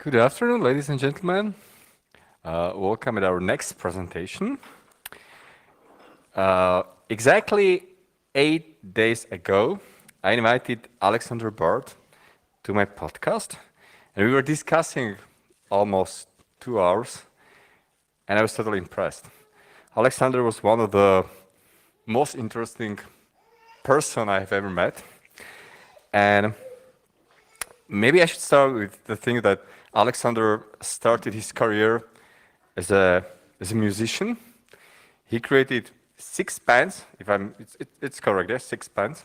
Good afternoon, ladies and gentlemen. Welcome at our next presentation. Exactly 8 days ago, I invited Alexander BARD to my podcast, and we were discussing almost 2 hours, and I was totally impressed. Alexander was one of the most interesting person I have ever met, and maybe I should start with the thing that Alexander started his career as a musician. He created 6 bands, if it's correct, yes, 6 bands,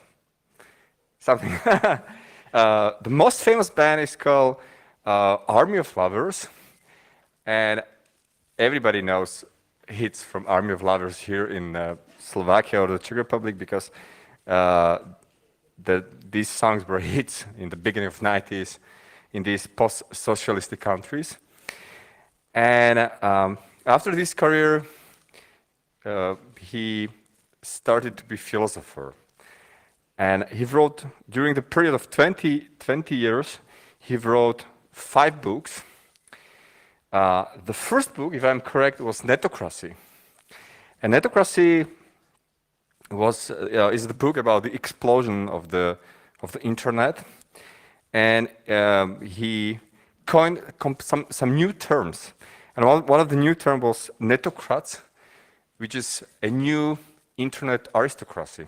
something. The most famous band is called Army of Lovers, and everybody knows hits from Army of Lovers here in Slovakia or the Czech Republic because these songs were hits in the beginning of 90s in these post-socialistic countries. And after this career, he started to be philosopher. And he wrote, during the period of 20 years, he wrote 5 books. The first book, if I'm correct, was Netocracy. And Netocracy is the book about the explosion of the internet. And he coined some new terms. And one of the new terms was netocrats, which is a new internet aristocracy.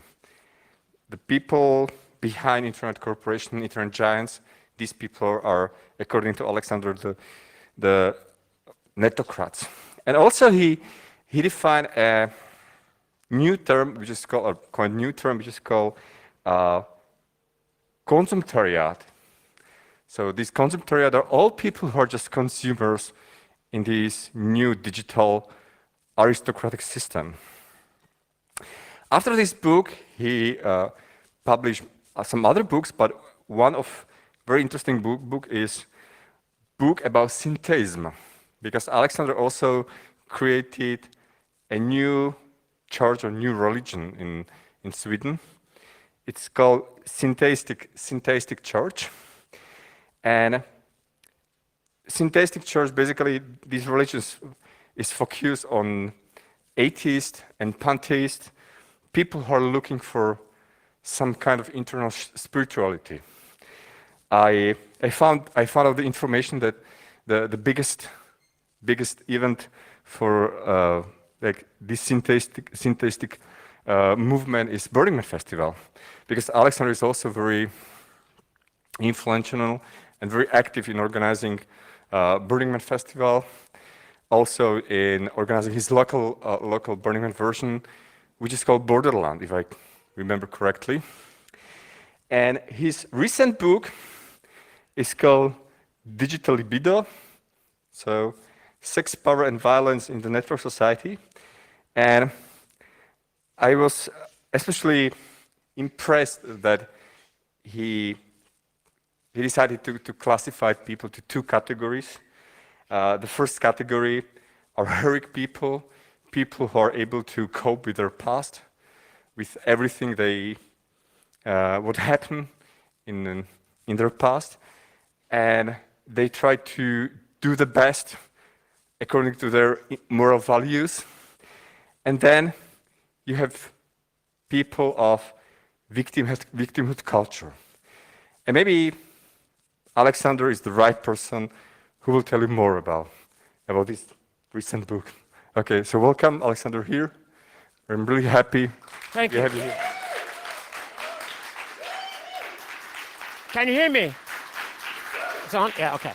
The people behind internet corporation, internet giants, these people are, according to Alexander, the netocrats. And also he defined a new term, which is called consumptariat. So these consumptariat are all people who are just consumers in this new digital aristocratic system. After this book, he published some other books, but one of very interesting book is book about syntheism, because Alexander also created a new church or new religion in Sweden. It's called syntheistic church. And syntheistic church, basically, these religions is focused on atheist and pantheist, people who are looking for some kind of internal spirituality. I found out the information that the biggest event for like this syntheistic movement is Burning Man Festival, because Alexander is also very influential and very active in organizing Burning Man Festival, also in organizing his local Burning Man version, which is called Borderland, if I remember correctly. And his recent book is called Digital Libido, so Sex, Power and Violence in the Network Society. And I was especially impressed that he decided to classify people to 2 categories. The first category are heroic people who are able to cope with their past, with everything what happened in their past, and they try to do the best according to their moral values. And then you have people of victimhood culture. And maybe Alexander is the right person who will tell you more about this recent book. Okay, so welcome, Alexander, here. I'm really happy Thank to you. have you here. Can you hear me? It's on? Yeah, okay.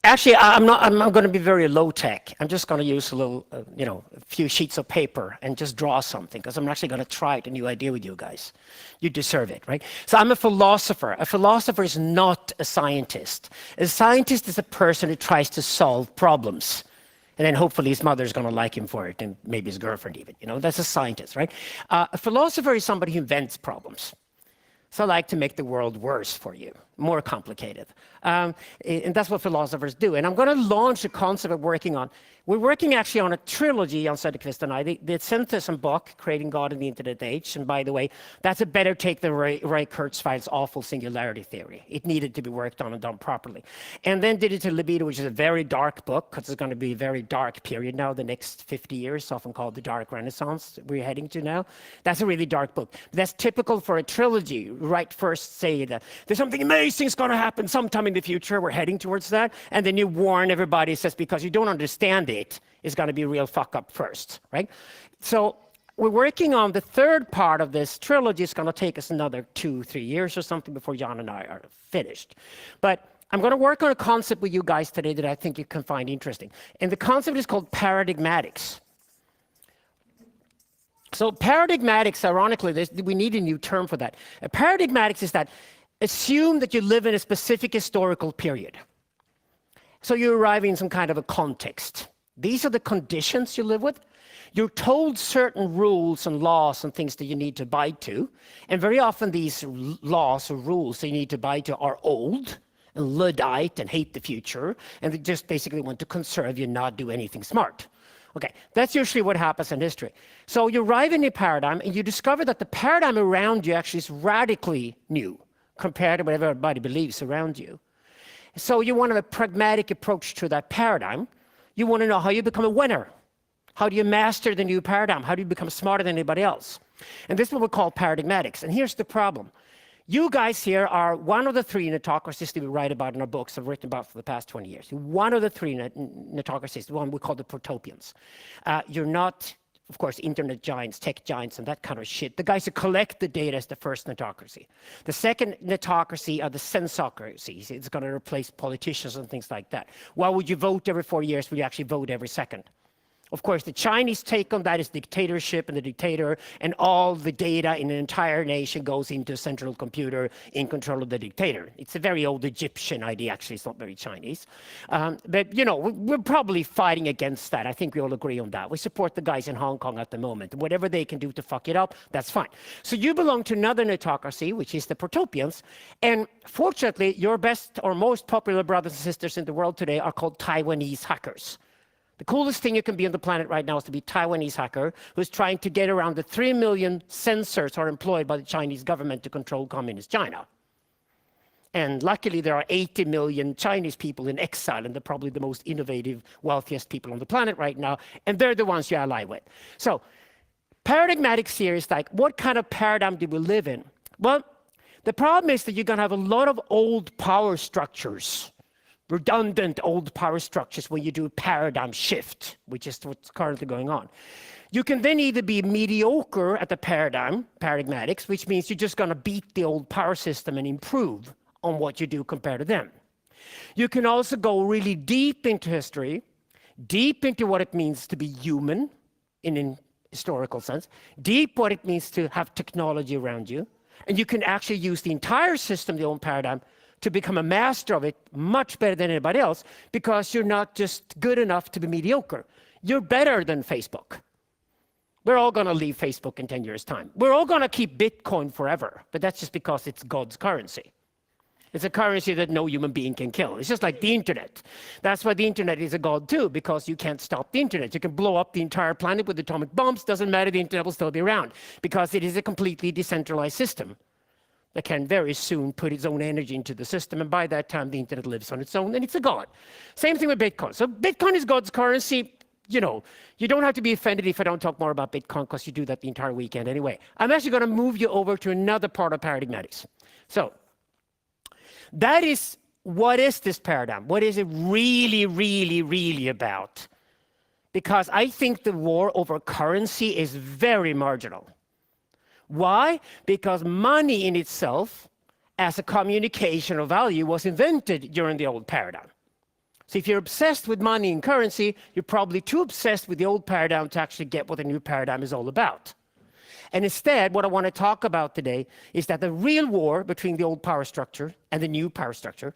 Actually, I'm not going to be very low tech. I'm just going to use a few sheets of paper and just draw something, because I'm actually going to try a new idea with you guys. You deserve it, right? So I'm a philosopher. A philosopher is not a scientist. A scientist is a person who tries to solve problems. And then hopefully his mother's going to like him for it, and maybe his girlfriend even. That's a scientist, right? A philosopher is somebody who invents problems. So I like to make the world worse for you. more complicated. And that's what philosophers do. And I'm going to launch a concept we're working on. We're working actually on a trilogy, Jan Söderqvist and I. They sent us a book, Creating God in the Internet Age. And by the way, that's a better take than Ray Kurzweil's awful singularity theory. It needed to be worked on and done properly. And then Digital Libido, which is a very dark book, because it's going to be a very dark period now, the next 50 years, often called the Dark Renaissance we're heading to now. That's a really dark book. But that's typical for a trilogy. Right first say that there's something amazing is going to happen sometime in the future. We're heading towards that. And then you warn everybody, says, because you don't understand it, it's going to be a real fuck up first, right? So we're working on the third part of this trilogy. It's going to take us another 2-3 years or something before Jan and I are finished. But I'm going to work on a concept with you guys today that I think you can find interesting. And the concept is called paradigmatics. So paradigmatics, ironically, we need a new term for that. Paradigmatics is that assume that you live in a specific historical period. So you arrive in some kind of a context. These are the conditions you live with. You're told certain rules and laws and things that you need to abide to. And very often these laws or rules that you need to abide to are old and Luddite and hate the future. And they just basically want to conserve you and not do anything smart. Okay, that's usually what happens in history. So you arrive in a paradigm and you discover that the paradigm around you actually is radically new compared to what everybody believes around you. So you want a pragmatic approach to that paradigm. You want to know how you become a winner. How do you master the new paradigm? How do you become smarter than anybody else? And this is what we call paradigmatics. And here's the problem. You guys here are one of the three netocracies that we write about in our books, I've written about for the past 20 years. One of the three netocracies, the one we call the protopians. You're not, of course, internet giants, tech giants, and that kind of shit. The guys who collect the data is the first netocracy. The second netocracy are the sensocracies. It's going to replace politicians and things like that. Why would you vote every 4 years when you actually vote every second? Of course, the Chinese take on that is dictatorship and the dictator, and all the data in an entire nation goes into a central computer in control of the dictator. It's a very old Egyptian idea, actually, it's not very Chinese. But, you know, we're probably fighting against that. I think we all agree on that. We support the guys in Hong Kong at the moment. Whatever they can do to fuck it up, that's fine. So you belong to another netocracy, which is the protopians. And fortunately, your best or most popular brothers and sisters in the world today are called Taiwanese hackers. The coolest thing you can be on the planet right now is to be a Taiwanese hacker who's trying to get around the 3 million censors are employed by the Chinese government to control communist China. And luckily, there are 80 million Chinese people in exile, and they're probably the most innovative, wealthiest people on the planet right now, and they're the ones you ally with. So paradigmatics here is like, what kind of paradigm do we live in? Well, the problem is that you're going to have a lot of old power structures, redundant old power structures when you do a paradigm shift, which is what's currently going on. You can then either be mediocre at the paradigmatics, which means you're just going to beat the old power system and improve on what you do compared to them. You can also go really deep into history, deep into what it means to be human in an historical sense, deep what it means to have technology around you, and you can actually use the entire system, the old paradigm, to become a master of it much better than anybody else, because you're not just good enough to be mediocre. You're better than Facebook. We're all going to leave Facebook in 10 years' time. We're all going to keep Bitcoin forever, but that's just because it's God's currency. It's a currency that no human being can kill. It's just like the internet. That's why the internet is a god too, because you can't stop the internet. You can blow up the entire planet with atomic bombs. Doesn't matter, the internet will still be around, because it is a completely decentralized system that can very soon put its own energy into the system, and by that time the internet lives on its own, and it's a god. Same thing with Bitcoin. So Bitcoin is God's currency. You know, you don't have to be offended if I don't talk more about Bitcoin, because you do that the entire weekend anyway. I'm actually going to move you over to another part of paradigmatics. So that is, what is this paradigm? What is it really, really, really about? Because I think the war over currency is very marginal. Why? Because money in itself, as a communication of value, was invented during the old paradigm. So if you're obsessed with money and currency, you're probably too obsessed with the old paradigm to actually get what the new paradigm is all about. And instead, what I want to talk about today is that the real war between the old power structure and the new power structure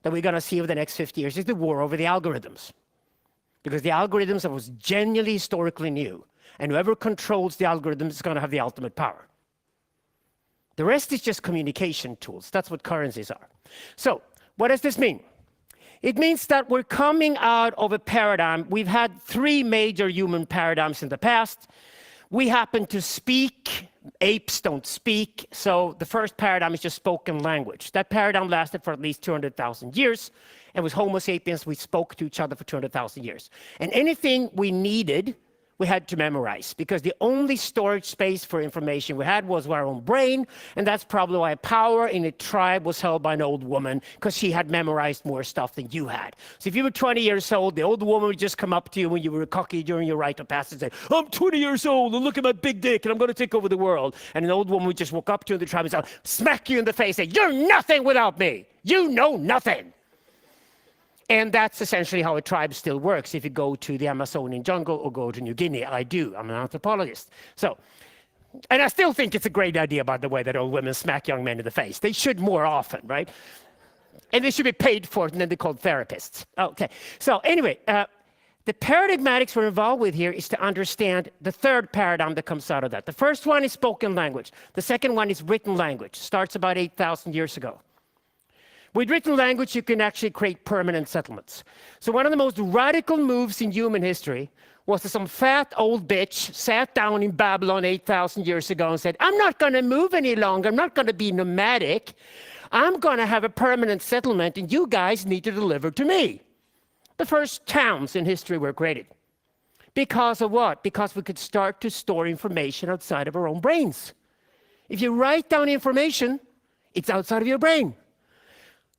that we're going to see over the next 50 years is the war over the algorithms. Because the algorithms are what's genuinely historically new. And whoever controls the algorithms is going to have the ultimate power. The rest is just communication tools. That's what currencies are. So what does this mean? It means that we're coming out of a paradigm. We've had 3 major human paradigms in the past. We happen to speak. Apes don't speak. So the first paradigm is just spoken language. That paradigm lasted for at least 200,000 years. And with Homo sapiens, we spoke to each other for 200,000 years. And anything we needed, we had to memorize, because the only storage space for information we had was our own brain, and that's probably why power in a tribe was held by an old woman, because she had memorized more stuff than you had. So if you were 20 years old, the old woman would just come up to you when you were cocky during your rite of passage and say, I'm 20 years old, and look at my big dick, and I'm going to take over the world. And an old woman would just walk up to you in the tribe and say, smack you in the face and say, you're nothing without me. You know nothing. And that's essentially how a tribe still works. If you go to the Amazonian jungle or go to New Guinea, I do. I'm an anthropologist. So, and I still think it's a great idea, by the way, that old women smack young men in the face. They should more often, right? And they should be paid for it, and then they're called therapists. Okay. So anyway, the paradigmatics we're involved with here is to understand the third paradigm that comes out of that. The first one is spoken language. The second one is written language. Starts about 8,000 years ago. With written language, you can actually create permanent settlements. So one of the most radical moves in human history was that some fat old bitch sat down in Babylon 8,000 years ago and said, I'm not going to move any longer. I'm not going to be nomadic. I'm going to have a permanent settlement, and you guys need to deliver to me. The first towns in history were created. Because of what? Because we could start to store information outside of our own brains. If you write down information, it's outside of your brain.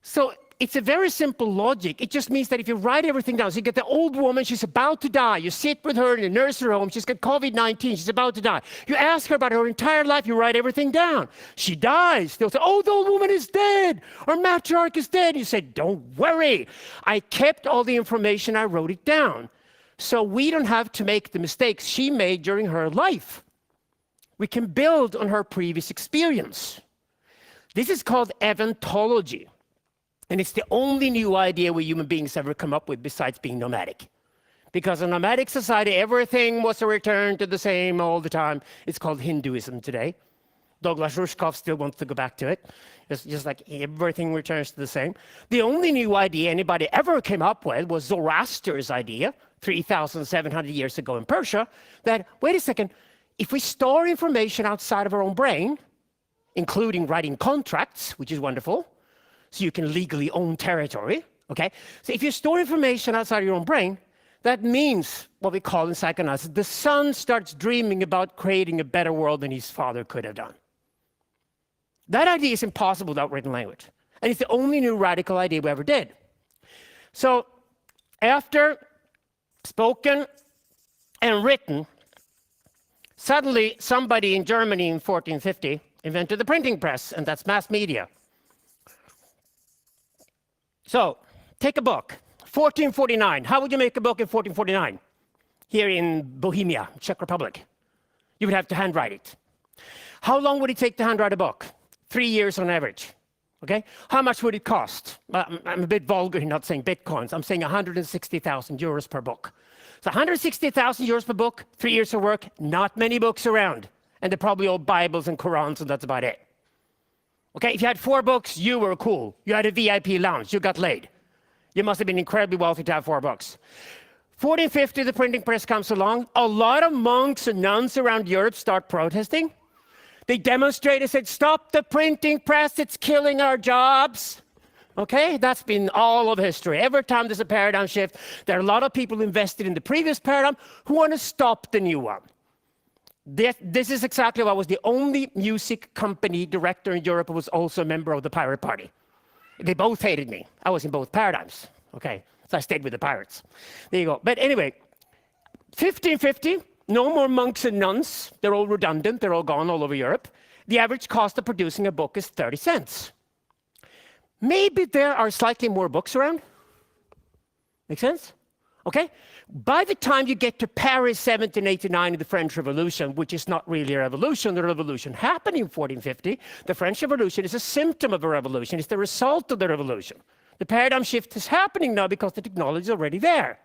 So it's a very simple logic. It just means that if you write everything down, so you get the old woman, she's about to die. You sit with her in a nursery home, she's got COVID-19, she's about to die. You ask her about her entire life, you write everything down. She dies. They'll say, oh, the old woman is dead. Our matriarch is dead. You say, don't worry. I kept all the information, I wrote it down. So we don't have to make the mistakes she made during her life. We can build on her previous experience. This is called eventology. And it's the only new idea we human beings ever come up with besides being nomadic. Because in a nomadic society, everything was a return to the same all the time. It's called Hinduism today. Douglas Rushkoff still wants to go back to it. It's just like everything returns to the same. The only new idea anybody ever came up with was Zoroaster's idea, 3,700 years ago in Persia, that, wait a second, if we store information outside of our own brain, including writing contracts, which is wonderful, so you can legally own territory, okay? So if you store information outside of your own brain, that means what we call in psychoanalysis, the son starts dreaming about creating a better world than his father could have done. That idea is impossible without written language. And it's the only new radical idea we ever did. So after spoken and written, suddenly somebody in Germany in 1450 invented the printing press, and that's mass media. So, take a book, 1449. How would you make a book in 1449? Here in Bohemia, Czech Republic. You would have to handwrite it. How long would it take to handwrite a book? 3 years on average. Okay? How much would it cost? I'm a bit vulgar in not saying bitcoins. I'm saying 160,000 euros per book. So 160,000 euros per book, 3 years of work, not many books around. And they're probably all Bibles and Qurans, and that's about it. Okay, if you had 4 books, you were cool. You had a VIP lounge, you got laid. You must have been incredibly wealthy to have 4 books. 1450, the printing press comes along. A lot of monks and nuns around Europe start protesting. They demonstrated, said, stop the printing press, it's killing our jobs. Okay, that's been all of history. Every time there's a paradigm shift, there are a lot of people invested in the previous paradigm who want to stop the new one. This is exactly why I was the only music company director in Europe who was also a member of the Pirate Party. They both hated me. I was in both paradigms. Okay, so I stayed with the pirates. There you go. But anyway, 1550, no more monks and nuns. They're all redundant. They're all gone all over Europe. The average cost of producing a book is 30 cents. Maybe there are slightly more books around. Make sense? Okay? By the time you get to Paris 1789 in the French Revolution, which is not really a revolution, the revolution happened in 1450. The French Revolution is a symptom of a revolution. It's the result of the revolution. The paradigm shift is happening now because the technology is already there.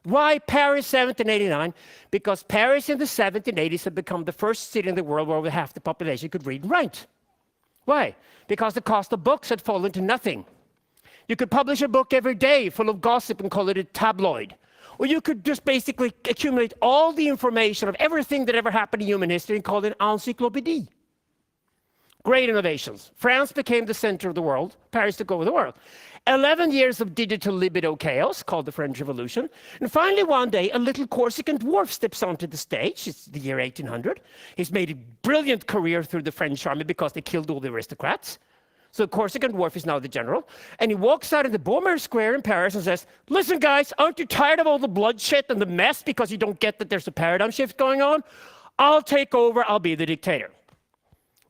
Why Paris 1789? Because Paris in the 1780s had become the first city in the world where over half the population could read and write. Why? Because the cost of books had fallen to nothing. You could publish a book every day full of gossip and call it a tabloid. Or you could just basically accumulate all the information of everything that ever happened in human history and call it an encyclopédie. Great innovations. France became the center of the world. Paris took over the world. 11 years of digital libido chaos, called the French Revolution. And finally, one day, a little Corsican dwarf steps onto the stage. It's the year 1800. He's made a brilliant career through the French army because they killed all the aristocrats. So the Corsican dwarf is now the general. And he walks out in the Beaumarchais Square in Paris and says, listen, guys, aren't you tired of all the bloodshed and the mess because you don't get that there's a paradigm shift going on? I'll take over. I'll be the dictator.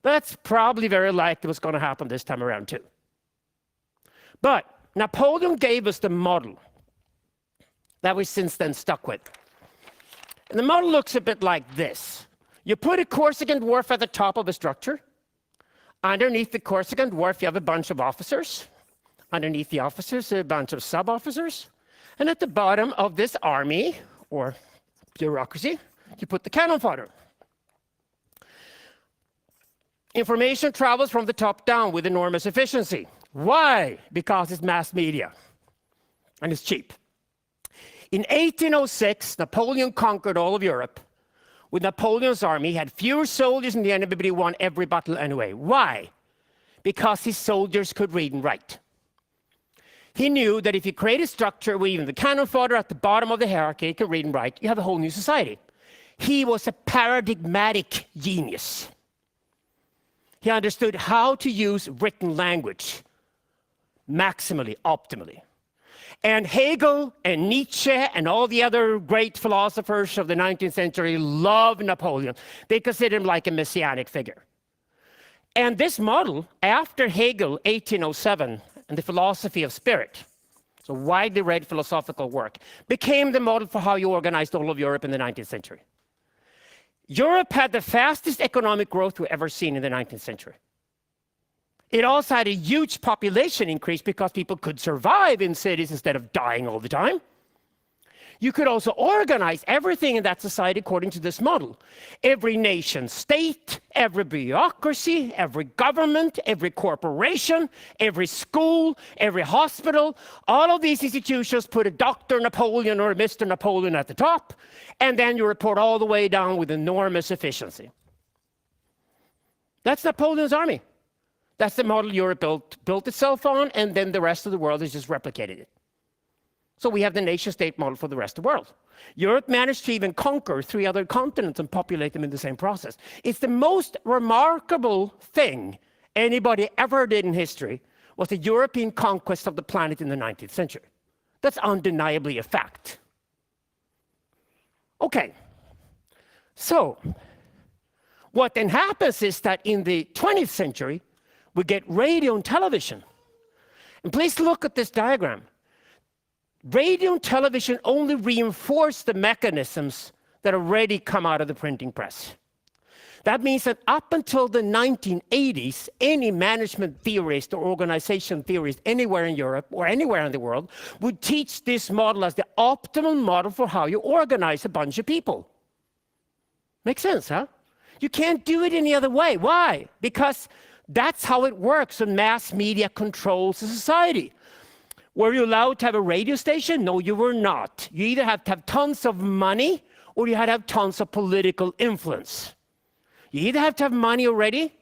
That's probably very likely what's going to happen this time around, too. But Napoleon gave us the model that we since then stuck with. And the model looks a bit like this. You put a Corsican dwarf at the top of a structure. Underneath the Corsican dwarf, you have a bunch of officers. Underneath the officers, a bunch of sub-officers. And at the bottom of this army, or bureaucracy, you put the cannon fodder. Information travels from the top down with enormous efficiency. Why? Because it's mass media, and it's cheap. In 1806, Napoleon conquered all of Europe. With Napoleon's army, he had fewer soldiers than the enemy, but he won every battle anyway. Why? Because his soldiers could read and write. He knew that if you create a structure where even the cannon fodder at the bottom of the hierarchy can read and write, you have a whole new society. He was a paradigmatic genius. He understood how to use written language maximally, optimally. And Hegel and Nietzsche and all the other great philosophers of the 19th century loved Napoleon. They considered him like a messianic figure. And this model, after Hegel, 1807, and the philosophy of spirit, so widely read philosophical work, became the model for how you organized all of Europe in the 19th century. Europe had the fastest economic growth we've ever seen in the 19th century. It also had a huge population increase because people could survive in cities instead of dying all the time. You could also organize everything in that society according to this model. Every nation state, every bureaucracy, every government, every corporation, every school, every hospital, all of these institutions put a Dr. Napoleon or a Mr. Napoleon at the top, and then you report all the way down with enormous efficiency. That's Napoleon's army. That's the model Europe built itself on, and then the rest of the world has just replicated it. So we have the nation-state model for the rest of the world. Europe managed to even conquer 3 other continents and populate them in the same process. It's the most remarkable thing anybody ever did in history was the European conquest of the planet in the 19th century. That's undeniably a fact. Okay, so what then happens is that in the 20th century, we get radio and television. And please look at this diagram. Radio and television only reinforce the mechanisms that already come out of the printing press. That means that up until the 1980s, any management theorist or organization theorist anywhere in Europe or anywhere in the world would teach this model as the optimal model for how you organize a bunch of people. Makes sense, huh? You can't do it any other way. Why? Because that's how it works when mass media controls a society. Were you allowed to have a radio station? No, you were not. You either have to have tons of money or you had to have tons of political influence. You either have to have money already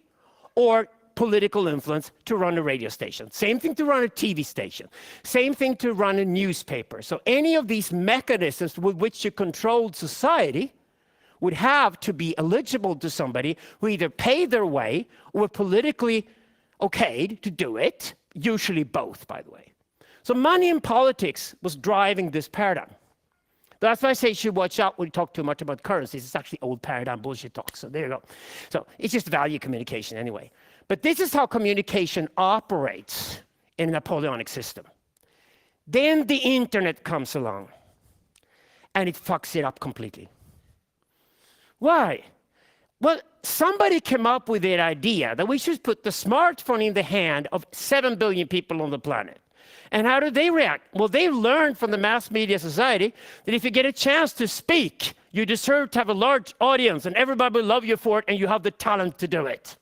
or political influence to run a radio station. Same thing to run a TV station. Same thing to run a newspaper. So any of these mechanisms with which you controlled society would have to be eligible to somebody who either paid their way or were politically okayed to do it, usually both, by the way. So money in politics was driving this paradigm. That's why I say you should watch out when you talk too much about currencies. It's actually old paradigm bullshit talk. So there you go. So it's just value communication anyway. But this is how communication operates in a Napoleonic system. Then the internet comes along and it fucks it up completely. Why? Well, somebody came up with the idea that we should put the smartphone in the hand of 7 billion people on the planet. And how do they react? Well, they learned from the mass media society that if you get a chance to speak, you deserve to have a large audience and everybody will love you for it and you have the talent to do it.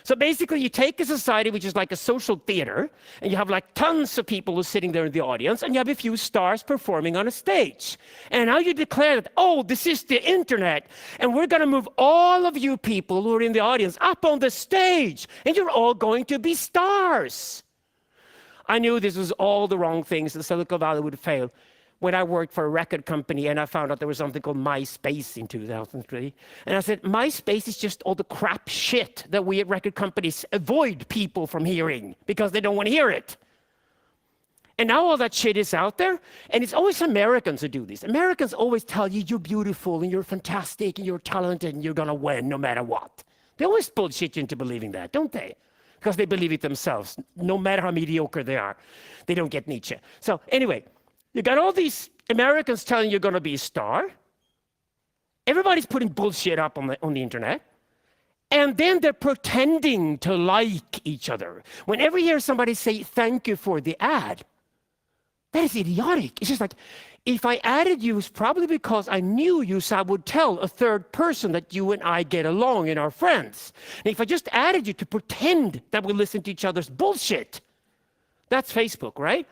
So basically, you take a society which is like a social theater, and you have like tons of people who are sitting there in the audience, and you have a few stars performing on a stage. And now you declare that, oh, this is the internet, and we're going to move all of you people who are in the audience up on the stage, and you're all going to be stars. I knew this was all the wrong things, and Silicon Valley would fail. When I worked for a record company and I found out there was something called MySpace in 2003. And I said, MySpace is just all the crap shit that we at record companies avoid people from hearing because they don't want to hear it. And now all that shit is out there, and it's always Americans who do this. Americans always tell you you're beautiful and you're fantastic and you're talented and you're gonna win no matter what. They always bullshit you into believing that, don't they? Because they believe it themselves, no matter how mediocre they are. They don't get Nietzsche. So anyway, you got all these Americans telling you're going to be a star. Everybody's putting bullshit up on the internet. And then they're pretending to like each other. Whenever you hear somebody say, thank you for the ad, that is idiotic. It's just like, if I added you, it's probably because I knew you, so I would tell a third person that you and I get along and are friends. And if I just added you to pretend that we listen to each other's bullshit, that's Facebook, right?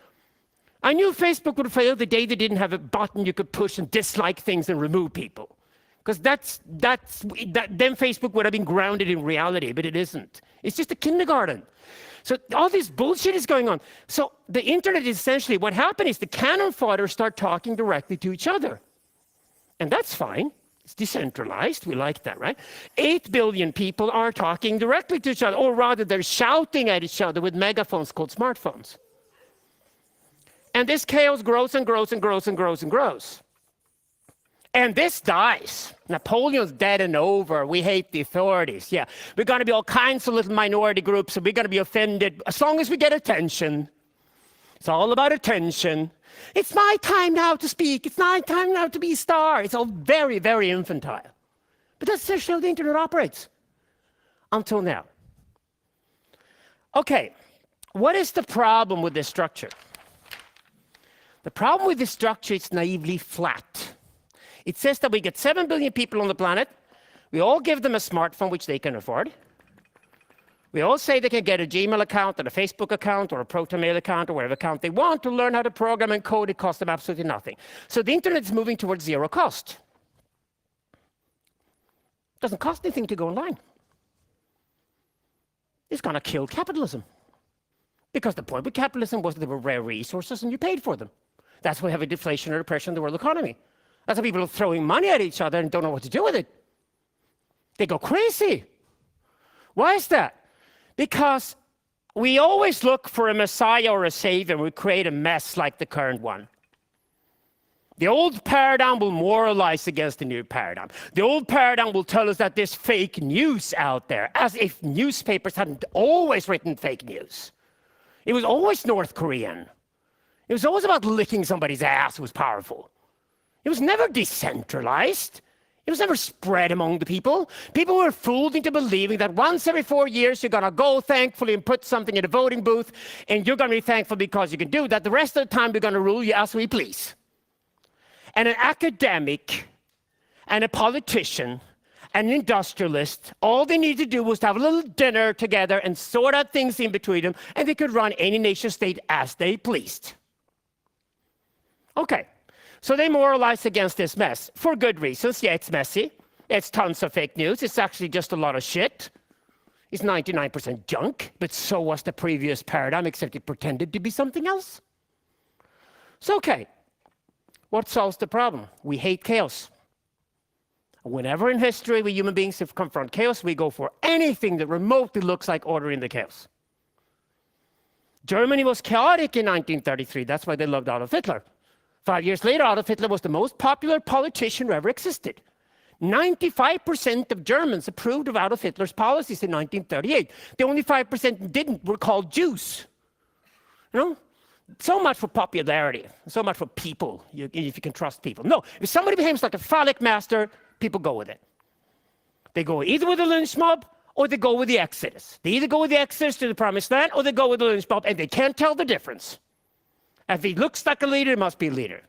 I knew Facebook would fail the day they didn't have a button you could push and dislike things and remove people. Because then Facebook would have been grounded in reality, but it isn't. It's just a kindergarten. So all this bullshit is going on. So the internet is essentially, what happened is the cannon fodder start talking directly to each other. And that's fine. It's decentralized. We like that, right? 8 billion people are talking directly to each other, or rather they're shouting at each other with megaphones called smartphones. And this chaos grows and grows and grows and grows and grows. And this dies. Napoleon's dead and over. We hate the authorities. Yeah, we're going to be all kinds of little minority groups, and we're going to be offended as long as we get attention. It's all about attention. It's my time now to speak. It's my time now to be a star. It's all very, very infantile. But that's essentially how the internet operates. Until now. Okay, what is the problem with this structure? The problem with this structure is naively flat. It says that we get 7 billion people on the planet. We all give them a smartphone, which they can afford. We all say they can get a Gmail account and a Facebook account or a ProtonMail account or whatever account they want to learn how to program and code. It costs them absolutely nothing. So the internet is moving towards zero cost. It doesn't cost anything to go online. It's going to kill capitalism. Because the point with capitalism was there were rare resources and you paid for them. That's why we have a deflationary pressure in the world economy. That's why people are throwing money at each other and don't know what to do with it. They go crazy. Why is that? Because we always look for a messiah or a savior, and we create a mess like the current one. The old paradigm will moralize against the new paradigm. The old paradigm will tell us that there's fake news out there, as if newspapers hadn't always written fake news. It was always North Korean. It was always about licking somebody's ass who was powerful. It was never decentralized. It was never spread among the people. People were fooled into believing that once every 4 years you're going to go thankfully and put something in a voting booth, and you're going to be thankful because you can do that. The rest of the time we're going to rule you as we please. And an academic and a politician and an industrialist, all they needed to do was to have a little dinner together and sort out things in between them, and they could run any nation state as they pleased. Okay, so they moralized against this mess for good reasons. Yeah, it's messy. It's tons of fake news. It's actually just a lot of shit. It's 99% junk, but so was the previous paradigm, except it pretended to be something else. So, okay, what solves the problem? We hate chaos. Whenever in history we human beings have confront chaos, we go for anything that remotely looks like order in the chaos. Germany was chaotic in 1933. That's why they loved Adolf Hitler. 5 years later, Adolf Hitler was the most popular politician who ever existed. 95% of Germans approved of Adolf Hitler's policies in 1938. The only 5% didn't were called Jews. You know? So much for popularity, so much for people, if you can trust people. No, if somebody behaves like a phallic master, people go with it. They go either with the lynch mob or they go with the Exodus. They either go with the Exodus to the Promised Land or they go with the lynch mob, and they can't tell the difference. If he looks like a leader, it must be a leader.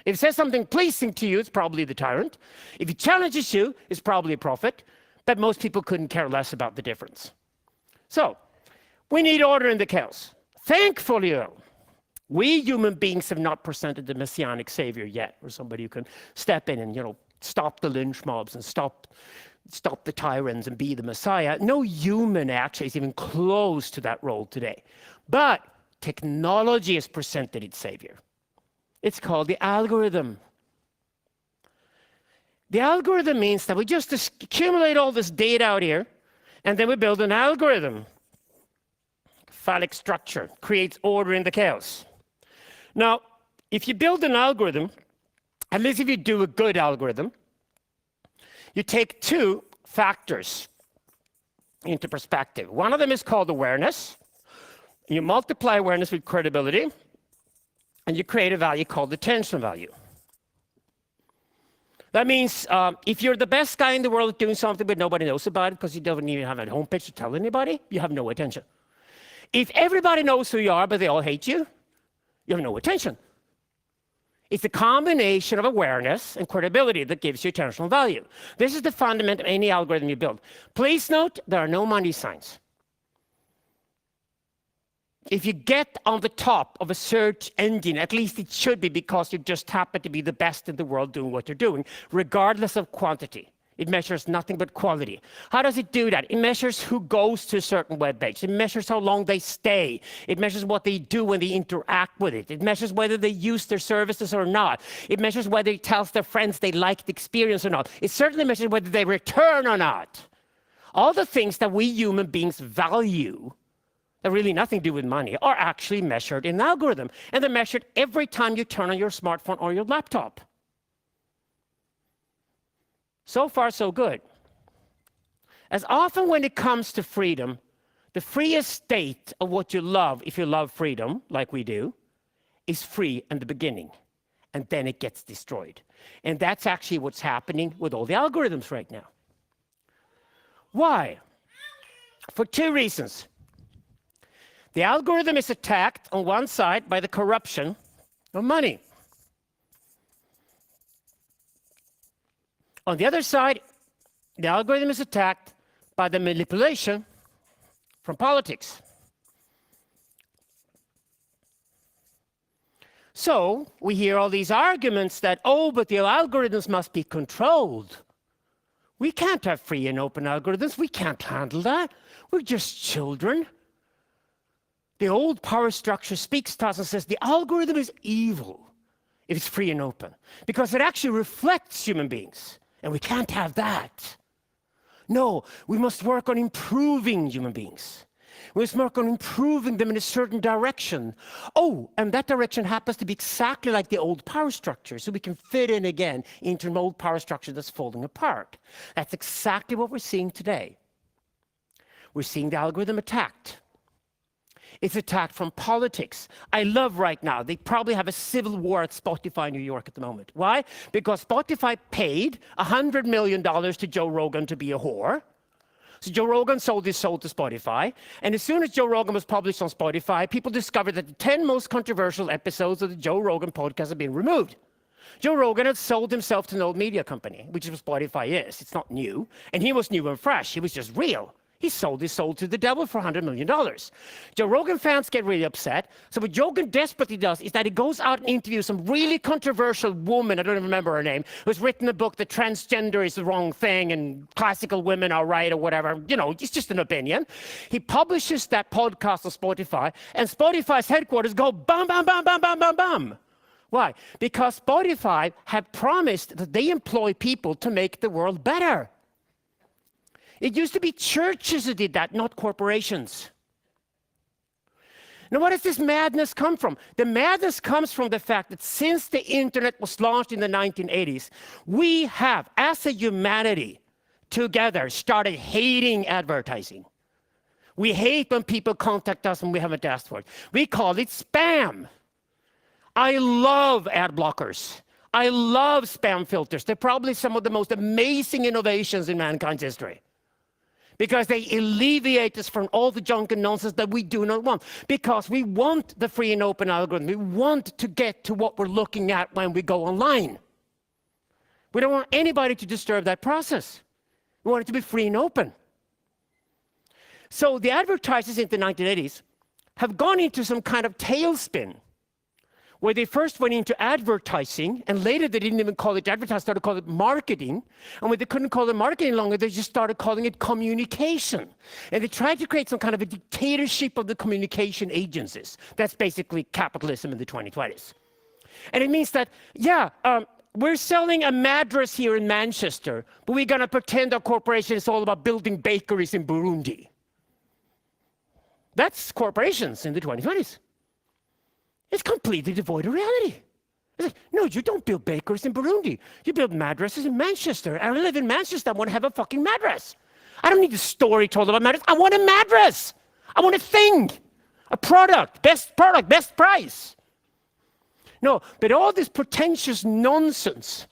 If he says something pleasing to you, it's probably the tyrant. If he challenges you, it's probably a prophet. But most people couldn't care less about the difference. So, we need order in the chaos. Thankfully, though, we human beings have not presented the messianic savior yet, or somebody who can step in and, stop the lynch mobs and stop the tyrants and be the Messiah. No human actually is even close to that role today. But technology has presented its savior. It's called the algorithm. The algorithm means that we just accumulate all this data out here, and then we build an algorithm. Phallic structure creates order in the chaos. Now, if you build an algorithm, at least if you do a good algorithm, you take two factors into perspective. One of them is called awareness. You multiply awareness with credibility, and you create a value called attention value. That means if you're the best guy in the world doing something but nobody knows about it because you don't even have a homepage to tell anybody, you have no attention. If everybody knows who you are but they all hate you, you have no attention. It's a combination of awareness and credibility that gives you attentional value. This is the fundament of any algorithm you build. Please note, there are no money signs. If you get on the top of a search engine, at least it should be because you just happen to be the best in the world doing what you're doing, regardless of quantity. It measures nothing but quality. How does it do that? It measures who goes to a certain web page. It measures how long they stay. It measures what they do when they interact with it. It measures whether they use their services or not. It measures whether it tells their friends they like the experience or not. It certainly measures whether they return or not. All the things that we human beings value that really nothing to do with money are actually measured in an algorithm. And they're measured every time you turn on your smartphone or your laptop. So far, so good. As often when it comes to freedom, the freest state of what you love, if you love freedom, like we do, is free in the beginning. And then it gets destroyed. And that's actually what's happening with all the algorithms right now. Why? For two reasons. The algorithm is attacked on one side by the corruption of money. On the other side, the algorithm is attacked by the manipulation from politics. So we hear all these arguments that, but the algorithms must be controlled. We can't have free and open algorithms. We can't handle that. We're just children. The old power structure speaks to us and says the algorithm is evil if it's free and open, because it actually reflects human beings. And we can't have that. No, we must work on improving human beings. We must work on improving them in a certain direction. And that direction happens to be exactly like the old power structure, so we can fit in again into an old power structure that's falling apart. That's exactly what we're seeing today. We're seeing the algorithm attacked. It's attacked from politics. I love right now, they probably have a civil war at Spotify in New York at the moment. Why? Because Spotify paid $100 million to Joe Rogan to be a whore. So Joe Rogan sold his soul to Spotify. And as soon as Joe Rogan was published on Spotify, people discovered that the 10 most controversial episodes of the Joe Rogan podcast had been removed. Joe Rogan had sold himself to an old media company, which is what Spotify is. It's not new. And he was new and fresh. He was just real. He sold his soul to the devil for $100 million. Joe Rogan fans get really upset. So what Joe Rogan desperately does is that he goes out and interviews some really controversial woman, I don't even remember her name, who's written a book that transgender is the wrong thing and classical women are right or whatever. It's just an opinion. He publishes that podcast on Spotify, and Spotify's headquarters go bam, bam, bam, bam, bam, bam, bam. Why? Because Spotify had promised that they employ people to make the world better. It used to be churches who did that, not corporations. Now, where does this madness come from? The madness comes from the fact that since the internet was launched in the 1980s, we have, as a humanity, together started hating advertising. We hate when people contact us and we haven't asked for it. We call it spam. I love ad blockers. I love spam filters. They're probably some of the most amazing innovations in mankind's history, because they alleviate us from all the junk and nonsense that we do not want. Because we want the free and open algorithm. We want to get to what we're looking at when we go online. We don't want anybody to disturb that process. We want it to be free and open. So the advertisers in the 1980s have gone into some kind of tailspin where they first went into advertising, and later they didn't even call it advertising, started calling it marketing. And when they couldn't call it marketing longer, they just started calling it communication. And they tried to create some kind of a dictatorship of the communication agencies. That's basically capitalism in the 2020s. And it means that, we're selling a mattress here in Manchester, but we're going to pretend our corporation is all about building bakeries in Burundi. That's corporations in the 2020s. It's completely devoid of reality. It's like, no, you don't build bakeries in Burundi. You build mattresses in Manchester. I live in Manchester. I want to have a fucking mattress. I don't need a story told about mattress. I want a mattress. I want a thing, a product, best price. No, but all this pretentious nonsense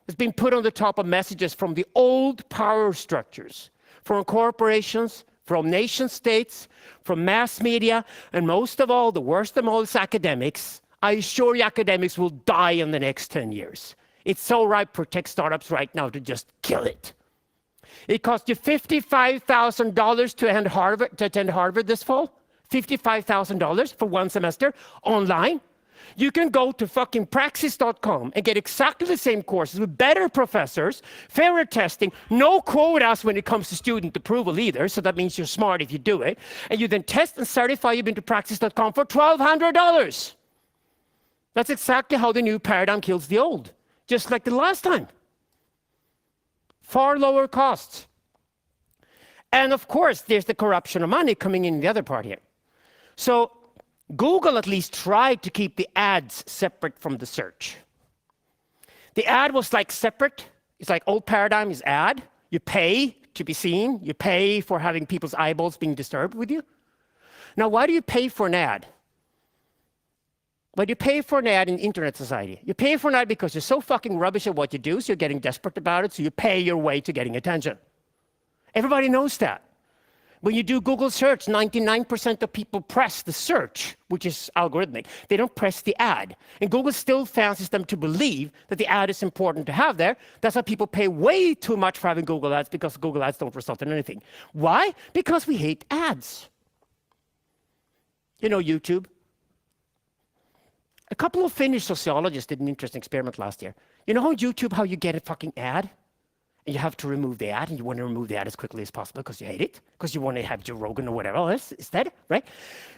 has been put on the top of messages from the old power structures, from corporations, from nation states, from mass media, and most of all, the worst of all is academics. I assure you academics will die in the next 10 years. It's so ripe for tech startups right now to just kill it. It cost you $55,000 to attend Harvard this fall. $55,000 for one semester online. You can go to fucking praxis.com and get exactly the same courses with better professors, fairer testing, no quotas when it comes to student approval either, so that means you're smart if you do it. And you then test and certify you've been to praxis.com for $1,200. That's exactly how the new paradigm kills the old, just like the last time. Far lower costs. And of course, there's the corruption of money coming in the other part here. So Google at least tried to keep the ads separate from the search. The ad was like separate. It's like old paradigm is ad. You pay to be seen. You pay for having people's eyeballs being disturbed with you. Now, why do you pay for an ad? Why do you pay for an ad in internet society? You pay for an ad because you're so fucking rubbish at what you do, so you're getting desperate about it, so you pay your way to getting attention. Everybody knows that. When you do Google search, 99% of people press the search, which is algorithmic. They don't press the ad. And Google still fancies them to believe that the ad is important to have there. That's why people pay way too much for having Google ads, because Google ads don't result in anything. Why? Because we hate ads. You know YouTube? A couple of Finnish sociologists did an interesting experiment last year. You know on YouTube how you get a fucking ad? And you have to remove the ad, and you want to remove the ad as quickly as possible because you hate it, because you want to have Joe Rogan or whatever else instead, right?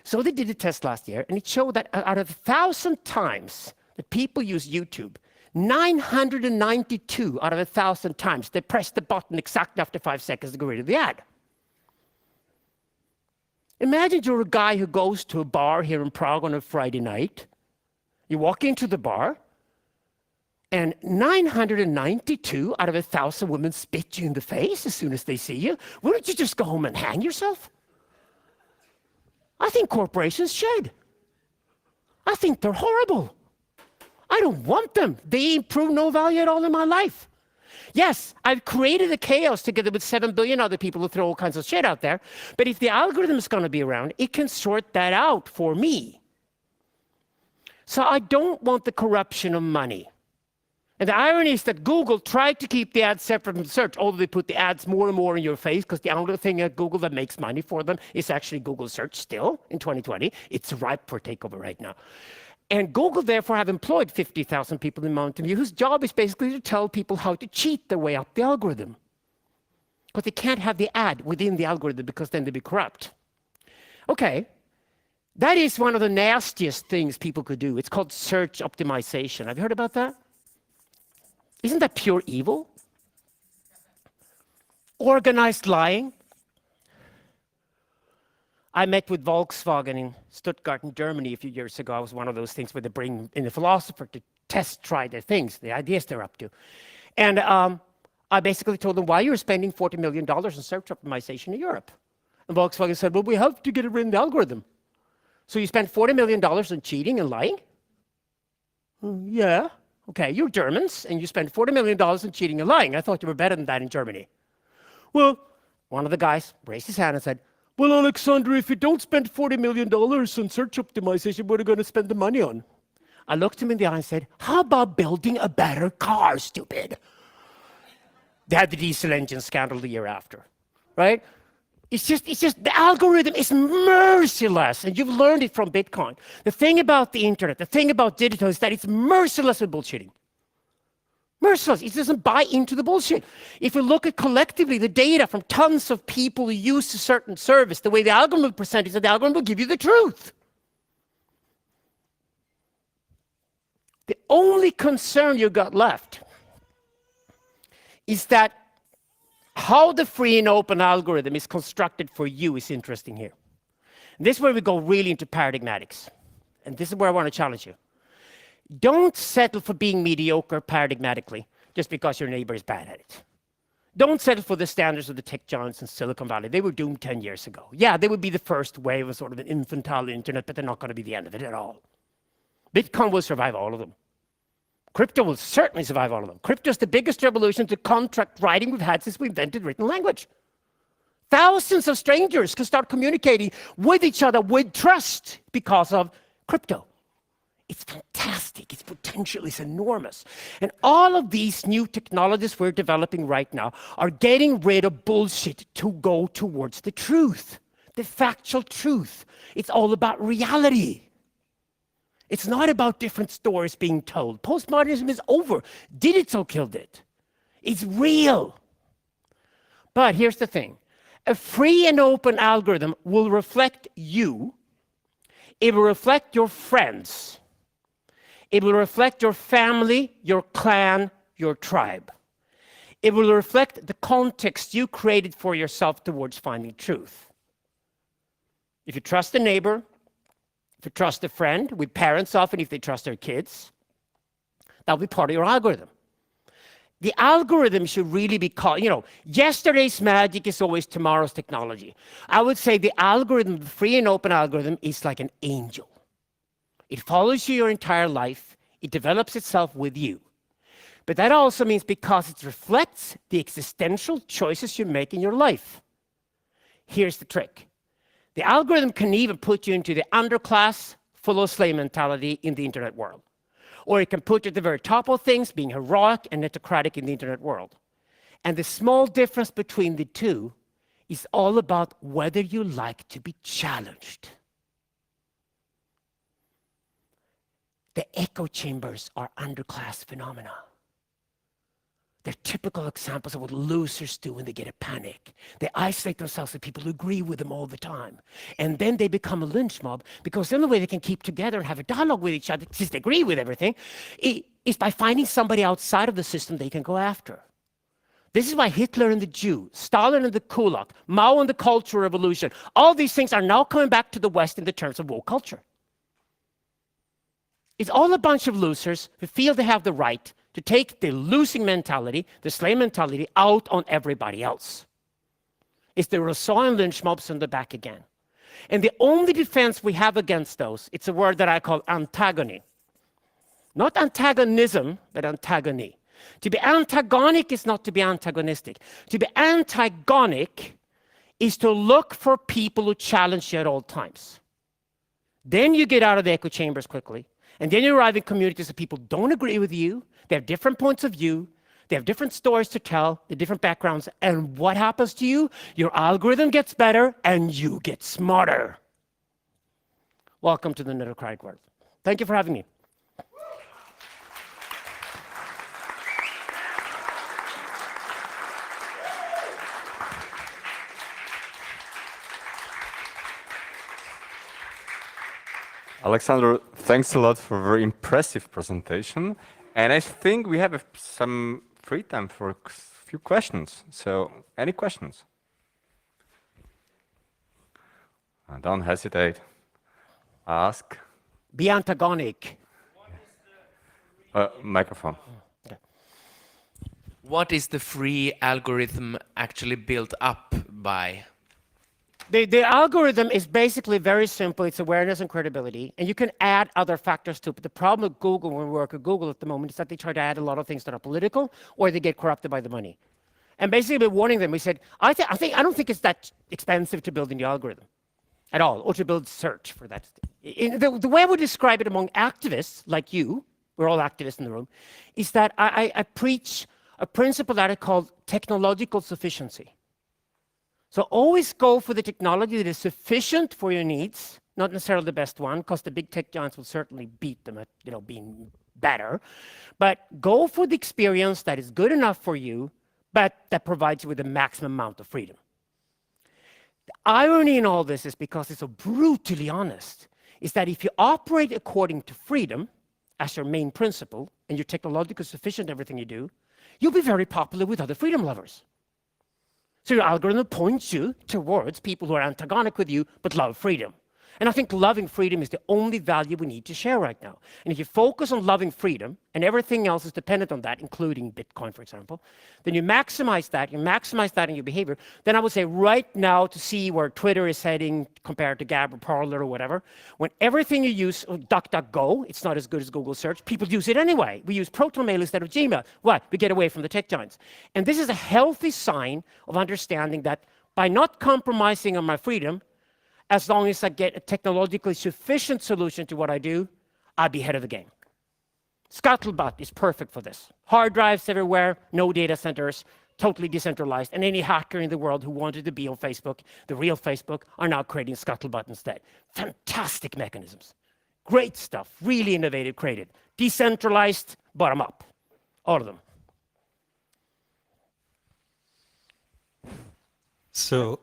So they did a test last year, and it showed that out of 1,000 times that people use YouTube, 992 out of 1,000 times, they press the button exactly after 5 seconds to get rid of the ad. Imagine you're a guy who goes to a bar here in Prague on a Friday night. You walk into the bar, and 992 out of 1,000 women spit you in the face as soon as they see you. Wouldn't you just go home and hang yourself? I think corporations should. I think they're horrible. I don't want them. They prove no value at all in my life. Yes, I've created a chaos together with 7 billion other people who throw all kinds of shit out there. But if the algorithm is going to be around, it can sort that out for me. So I don't want the corruption of money. And the irony is that Google tried to keep the ads separate from the search, although they put the ads more and more in your face, because the only thing at Google that makes money for them is actually Google search still in 2020. It's ripe for takeover right now. And Google, therefore, have employed 50,000 people in Mountain View, whose job is basically to tell people how to cheat their way up the algorithm. But they can't have the ad within the algorithm, because then they'd be corrupt. Okay, that is one of the nastiest things people could do. It's called search optimization. Have you heard about that? Isn't that pure evil? Organized lying. I met with Volkswagen in Stuttgart in Germany a few years ago. I was one of those things where they bring in a philosopher to try their things, the ideas they're up to. And I basically told them, why you're spending $40 million on search optimization in Europe? And Volkswagen said, well, we have to get it in the algorithm. So you spend $40 million on cheating and lying? Yeah. Okay, you're Germans, and you spend $40 million on cheating and lying. I thought you were better than that in Germany. Well, one of the guys raised his hand and said, well, Alexander, if you don't spend $40 million on search optimization, what are you going to spend the money on? I looked him in the eye and said, how about building a better car, stupid? They had the diesel engine scandal the year after, right? It's just the algorithm is merciless, and you've learned it from Bitcoin. The thing about the internet, the thing about digital is that it's merciless with bullshitting. Merciless. It doesn't buy into the bullshit. If you look at collectively the data from tons of people who use a certain service, the way the algorithm will present it, the algorithm will give you the truth. The only concern you got left is that how the free and open algorithm is constructed for you is interesting here. And this is where we go really into paradigmatics. And this is where I want to challenge you. Don't settle for being mediocre paradigmatically just because your neighbor is bad at it. Don't settle for the standards of the tech giants in Silicon Valley. They were doomed 10 years ago. Yeah, they would be the first wave of sort of an infantile internet, but they're not going to be the end of it at all. Bitcoin will survive all of them. Crypto will certainly survive all of them. Crypto is the biggest revolution to contract writing we've had since we invented written language. Thousands of strangers can start communicating with each other with trust because of crypto. It's fantastic. Its potential is enormous. And all of these new technologies we're developing right now are getting rid of bullshit to go towards the truth, the factual truth. It's all about reality. It's not about different stories being told. Postmodernism is over. Digital killed it. It's real. But here's the thing. A free and open algorithm will reflect you. It will reflect your friends. It will reflect your family, your clan, your tribe. It will reflect the context you created for yourself towards finding truth. If you trust a neighbor, if you trust a friend, with parents often if they trust their kids, that'll be part of your algorithm. The algorithm should really be called, yesterday's magic is always tomorrow's technology. I would say the algorithm, the free and open algorithm, is like an angel. It follows you your entire life. It develops itself with you. But that also means because it reflects the existential choices you make in your life. Here's the trick. The algorithm can even put you into the underclass, full of slave mentality in the internet world. Or it can put you at the very top of things, being heroic and autocratic in the internet world. And the small difference between the two is all about whether you like to be challenged. The echo chambers are underclass phenomena. They're typical examples of what losers do when they get a panic. They isolate themselves with people who agree with them all the time. And then they become a lynch mob because the only way they can keep together and have a dialogue with each other, since they agree with everything, is by finding somebody outside of the system they can go after. This is why Hitler and the Jew, Stalin and the Kulak, Mao and the Cultural Revolution, all these things are now coming back to the West in the terms of woke culture. It's all a bunch of losers who feel they have the right to take the losing mentality, the slave mentality, out on everybody else. It's the Rousseau and lynch mobs on the back again. And the only defense we have against those, it's a word that I call antagony. Not antagonism, but antagony. To be antagonic is not to be antagonistic. To be antagonic is to look for people who challenge you at all times. Then you get out of the echo chambers quickly. And then you arrive in communities of people don't agree with you. They have different points of view. They have different stories to tell, the different backgrounds. And what happens to you? Your algorithm gets better and you get smarter. Welcome to the netocratic world. Thank you for having me. Alexander, thanks a lot for a very impressive presentation. And I think we have some free time for a few questions. So, any questions? Don't hesitate. Ask. Be antagonic. Microphone. What is the free algorithm actually built up by? The algorithm is basically very simple. It's awareness and credibility. And you can add other factors to it. But the problem with Google, when we work at Google at the moment, is that they try to add a lot of things that are political or they get corrupted by the money. And basically, we're warning them. We said, I don't think it's that expensive to build a new algorithm at all, or to build search for that. The way I would describe it among activists like you, we're all activists in the room, is that I preach a principle that I call technological sufficiency. So always go for the technology that is sufficient for your needs, not necessarily the best one, because the big tech giants will certainly beat them at being better. But go for the experience that is good enough for you, but that provides you with the maximum amount of freedom. The irony in all this is, because it's so brutally honest, is that if you operate according to freedom as your main principle, and you're technologically sufficient in everything you do, you'll be very popular with other freedom lovers. So your algorithm points you towards people who are antagonic with you but love freedom. And I think loving freedom is the only value we need to share right now. And if you focus on loving freedom, and everything else is dependent on that, including Bitcoin, for example, then you maximize that in your behavior, then I would say right now, to see where Twitter is heading compared to Gab or Parler or whatever, when everything you use, DuckDuckGo, it's not as good as Google search, people use it anyway. We use ProtonMail instead of Gmail. Why? We get away from the tech giants. And this is a healthy sign of understanding that by not compromising on my freedom, as long as I get a technologically sufficient solution to what I do, I'll be ahead of the game. Scuttlebutt is perfect for this. Hard drives everywhere, no data centers, totally decentralized, and any hacker in the world who wanted to be on Facebook, the real Facebook, are now creating Scuttlebutt instead. Fantastic mechanisms. Great stuff, really innovative, created. Decentralized, bottom up, all of them. So,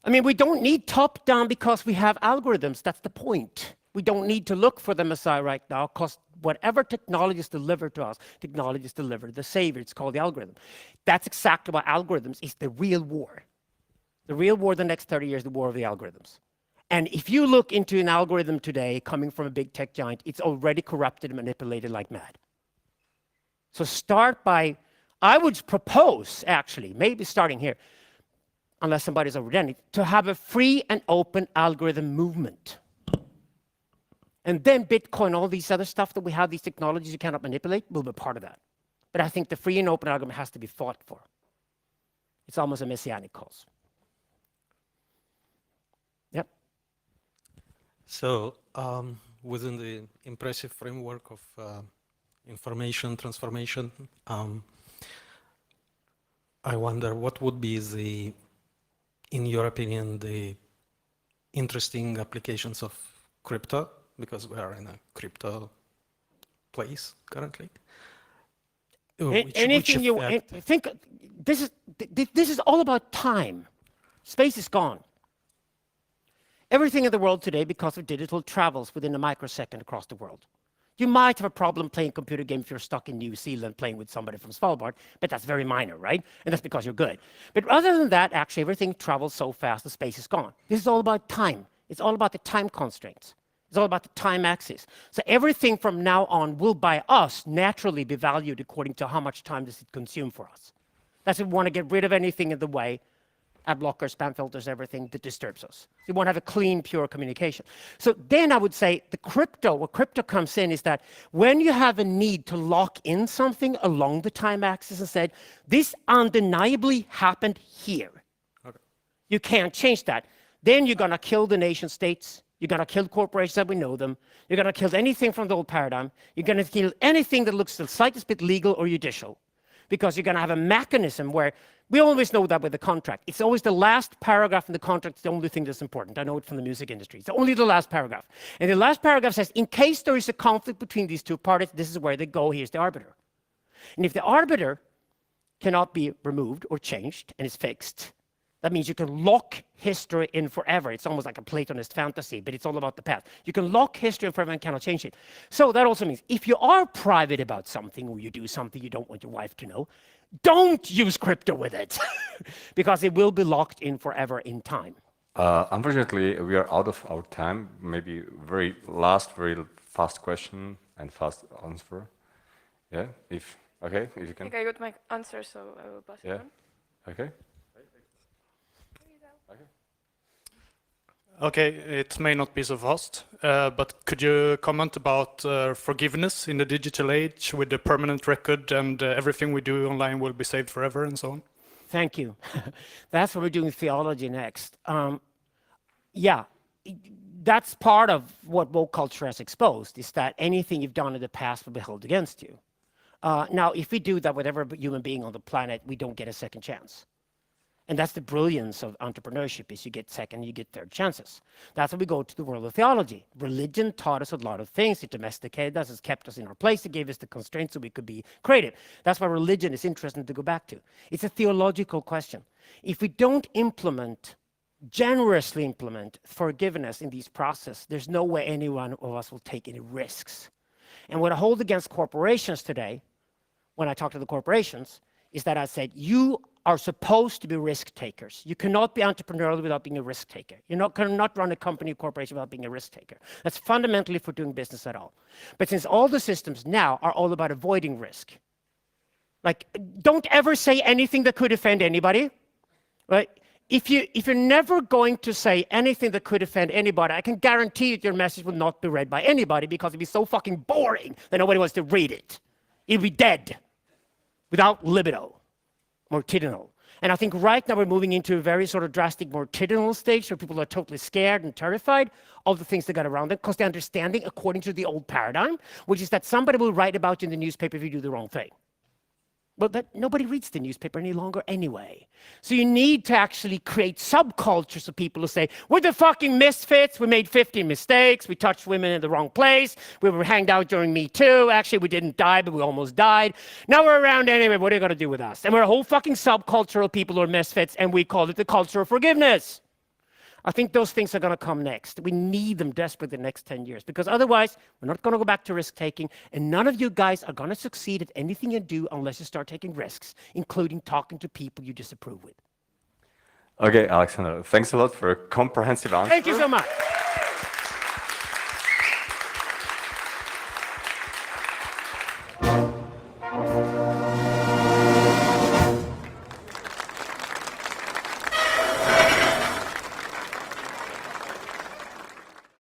I mean, we don't need top-down because we have algorithms. That's the point. We don't need to look for the Messiah right now, because whatever technology is delivered to us, technology is delivered the savior. It's called the algorithm. That's exactly what algorithms is, the real war. The real war the next 30 years, the war of the algorithms. And if you look into an algorithm today coming from a big tech giant, it's already corrupted and manipulated like mad. So start by, I would propose, actually, maybe starting here, unless somebody's already done it, to have a free and open algorithm movement. And then Bitcoin, all these other stuff that we have, these technologies you cannot manipulate, will be part of that. But I think the free and open algorithm has to be fought for. It's almost a messianic cause. Yep. So within the impressive framework of information transformation, I wonder what would be the, in your opinion, the interesting applications of crypto, because we are in a crypto place currently. Anything you think, this is all about time. Space is gone. Everything in the world today, because of digital, travels within a microsecond across the world. You might have a problem playing computer game if you're stuck in New Zealand playing with somebody from Svalbard, but that's very minor, right? And that's because you're good. But other than that, actually, everything travels so fast, the space is gone. This is all about time. It's all about the time constraints. It's all about the time axis. So everything from now on will, by us, naturally be valued according to how much time does it consume for us. That's if we want to get rid of anything in the way, ad blockers, spam filters, everything that disturbs us. You want to have a clean, pure communication. So then I would say the crypto, where crypto comes in is that when you have a need to lock in something along the time axis and said, this undeniably happened here. Okay. You can't change that. Then you're going to kill the nation states. You're going to kill corporations that we know them. You're going to kill anything from the old paradigm. You're going to kill anything that looks the slightest bit legal or judicial. Because you're going to have a mechanism where, we always know that with the contract. It's always the last paragraph in the contract is the only thing that's important. I know it from the music industry. It's only the last paragraph. And the last paragraph says, in case there is a conflict between these two parties, this is where they go, here's the arbiter. And if the arbiter cannot be removed or changed and is fixed, that means you can lock history in forever. It's almost like a Platonist fantasy, but it's all about the past. You can lock history in forever and cannot change it. So that also means if you are private about something or you do something you don't want your wife to know, don't use crypto with it because it will be locked in forever in time. Unfortunately, we are out of our time. Maybe very fast question and fast answer. Yeah, if you can. I think I got my answer, so I will pass it on. Okay. Okay, it may not be so fast, but could you comment about forgiveness in the digital age with the permanent record and everything we do online will be saved forever and so on? Thank you. That's what we're doing theology next. Yeah, that's part of what woke culture has exposed, is that anything you've done in the past will be held against you. Now, if we do that with every human being on the planet, we don't get a second chance. And that's the brilliance of entrepreneurship, is you get second, you get third chances. That's why we go to the world of theology. Religion taught us a lot of things. It domesticated us, it's kept us in our place, it gave us the constraints so we could be creative. That's why religion is interesting to go back to. It's a theological question. If we don't generously implement forgiveness in these processes, there's no way any one of us will take any risks. And what I hold against corporations today, when I talk to the corporations, is that I said, you are supposed to be risk takers. You cannot be entrepreneurial without being a risk taker. You cannot run a company or corporation without being a risk taker. That's fundamentally for doing business at all. But since all the systems now are all about avoiding risk, like, don't ever say anything that could offend anybody, right? If you're never going to say anything that could offend anybody, I can guarantee that your message will not be read by anybody because it'd be so fucking boring that nobody wants to read it. It'll be dead without libido, mortidinal. And I think right now we're moving into a very sort of drastic mortidinal stage where people are totally scared and terrified of the things that got around them because they're understanding according to the old paradigm, which is that somebody will write about you in the newspaper if you do the wrong thing. But nobody reads the newspaper any longer anyway. So you need to actually create subcultures of people who say, we're the fucking misfits, we made 50 mistakes, we touched women in the wrong place, we were hanged out during Me Too, actually we didn't die, but we almost died. Now we're around anyway, what are you gonna do with us? And we're a whole fucking subculture of people who are misfits, and we call it the culture of forgiveness. I think those things are going to come next. We need them desperately the next 10 years, because otherwise we're not going to go back to risk-taking, and none of you guys are going to succeed at anything you do unless you start taking risks, including talking to people you disapprove with. Okay, Alexander, thanks a lot for a comprehensive answer. Thank you so much.